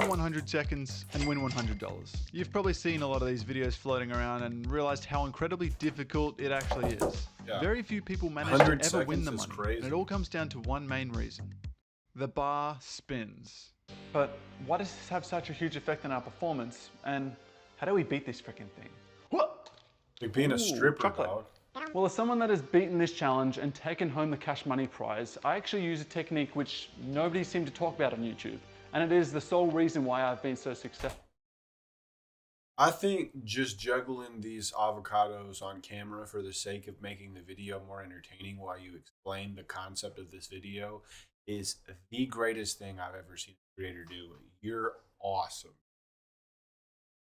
100 seconds and win $100. You've probably seen a lot of these videos floating around and realized how incredibly difficult it actually is. Yeah. Very few people manage to ever win the money, and it all comes down to one main reason. The bar spins. But why does this have such a huge effect on our performance? And how do we beat this freaking thing? What? Like being a stripper, chocolate. dog. Well, as someone that has beaten this challenge and taken home the cash money prize, I actually use a technique which nobody seemed to talk about on YouTube. And it is the sole reason why I've been so successful. I think just juggling these avocados on camera for the sake of making the video more entertaining while you explain the concept of this video is the greatest thing I've ever seen a creator do. You're awesome.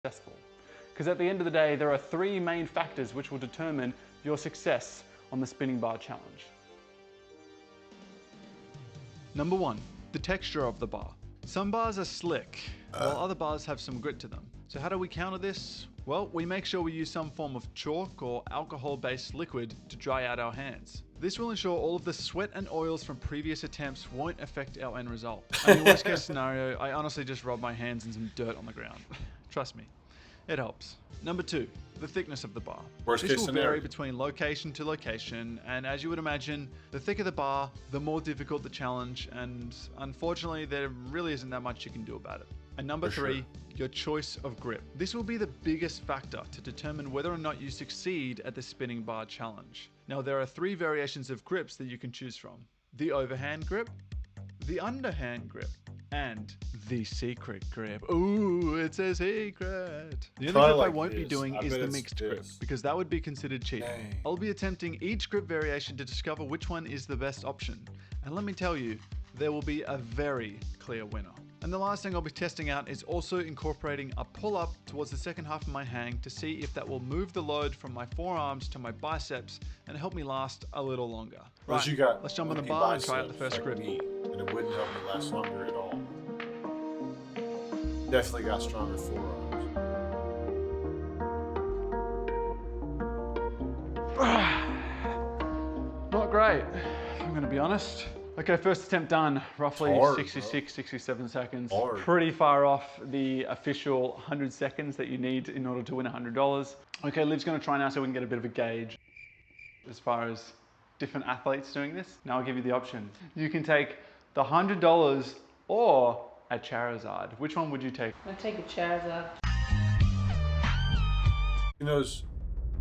Because at the end of the day, there are three main factors which will determine your success on the spinning bar challenge. Number 1, the texture of the bar. Some bars are slick, while other bars have some grit to them. So how do we counter this? Well, we make sure we use some form of chalk or alcohol-based liquid to dry out our hands. This will ensure all of the sweat and oils from previous attempts won't affect our end result. In worst case scenario, I honestly just rub my hands in some dirt on the ground. Trust me, it helps. Number 2, the thickness of the bar. Worst This case will scenario. vary between location to location, and as you would imagine, the thicker the bar, the more difficult the challenge, and unfortunately, there really isn't that much you can do about it. And number For 3, sure. your choice of grip. This will be the biggest factor to determine whether or not you succeed at the spinning bar challenge. Now, there are 3 variations of grips that you can choose from: the overhand grip, the underhand grip, and the secret grip. Ooh, it's a secret. The only Try grip I like won't be this. doing I is bet the it's mixed grip, this. because that would be considered cheating. Dang. I'll be attempting each grip variation to discover which one is the best option. And let me tell you, there will be a very clear winner. And the last thing I'll be testing out is also incorporating a pull-up towards the second half of my hang to see if that will move the load from my forearms to my biceps and help me last a little longer. Unless you got let's jump on the weenie bar and try out the biceps first like grip. me, and it wouldn't help me last longer at all. Definitely got stronger forearms. Not great, if I'm gonna be honest. Okay, first attempt done, roughly Hard, 66, 67 seconds. Hard. Pretty far off the official 100 seconds that you need in order to win $100. Okay, Liv's gonna try now so we can get a bit of a gauge as far as different athletes doing this. Now I'll give you the option. You can take the $100 or a Charizard. Which one would you take? I'll take a Charizard. She knows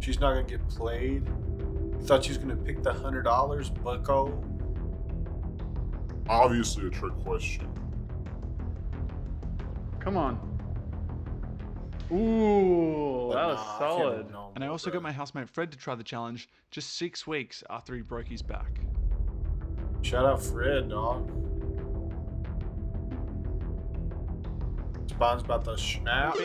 she's not gonna get played. You thought she was gonna pick the $100, bucko? Obviously a trick question. Come on. Ooh, But that was nah, I can't solid. have known, And I also bro. got my housemate Fred to try the challenge just 6 weeks after he broke his back. Shout out Fred, dog. Spawn's about to snap.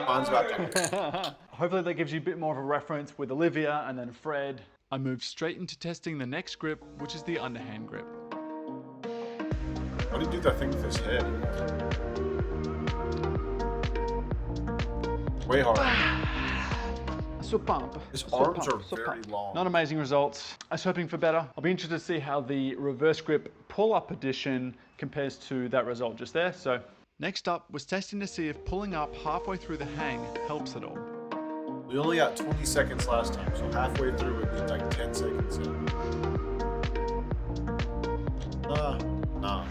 Spawn's about to. Hopefully that gives you a bit more of a reference with Olivia and then Fred. I moved straight into testing the next grip, which is the underhand grip. Why did he do that thing with his head? Way hard. So pump. His So arms pump, are so very pump. long. Not amazing results. I was hoping for better. I'll be interested to see how the reverse grip pull-up edition compares to that result just there. So Next up was testing to see if pulling up halfway through the hang helps at all. We only got 20 seconds last time, so halfway through it'd be like 10 seconds in. Nah.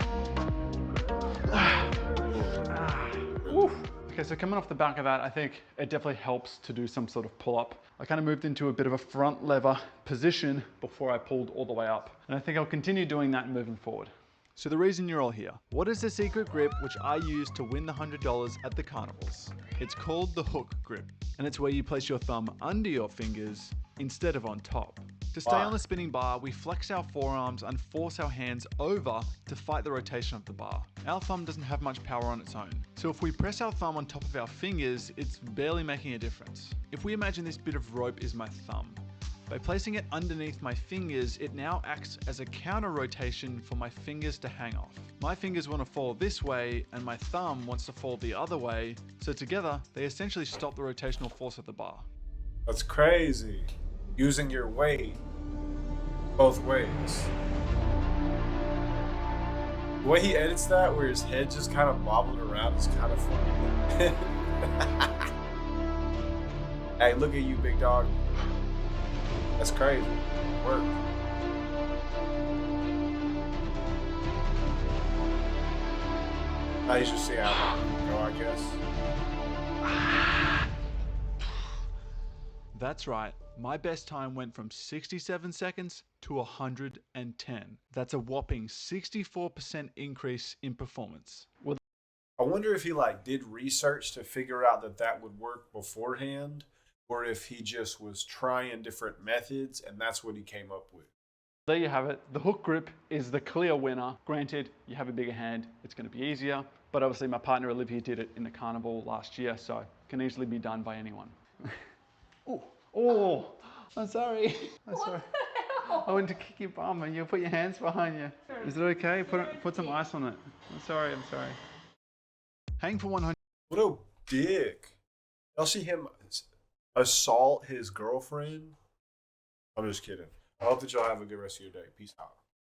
Okay, so coming off the back of that, I think it definitely helps to do some sort of pull-up. I kind of moved into a bit of a front lever position before I pulled all the way up. And I think I'll continue doing that moving forward. So the reason you're all here, what is the secret grip which I use to win the $100 at the carnivals? It's called the hook grip, and it's where you place your thumb under your fingers instead of on top. To stay Wow. on the spinning bar, we flex our forearms and force our hands over to fight the rotation of the bar. Our thumb doesn't have much power on its own, so if we press our thumb on top of our fingers, it's barely making a difference. If we imagine this bit of rope is my thumb, by placing it underneath my fingers, it now acts as a counter rotation for my fingers to hang off. My fingers want to fall this way and my thumb wants to fall the other way, so together they essentially stop the rotational force of the bar. That's crazy. Using your weight both ways. The way he edits that, where his head just kind of bobbling around, is kind of funny. Hey, look at you, big dog. That's crazy. Work. I should see how long it can go, I guess. That's right. My best time went from 67 seconds to 110. That's a whopping 64% increase in performance. I wonder if he like did research to figure out that that would work beforehand, or if he just was trying different methods and that's what he came up with. There you have it. The hook grip is the clear winner. Granted, you have a bigger hand, it's going to be easier. But obviously my partner Olivia did it in the carnival last year, so it can easily be done by anyone. Oh, I'm sorry. I'm sorry. I went to kick your bum and you put your hands behind you. Is it okay? Put some ice on it. I'm sorry. Hang for 100. What a dick. Y'all see him assault his girlfriend? I'm just kidding. I hope that y'all have a good rest of your day. Peace out.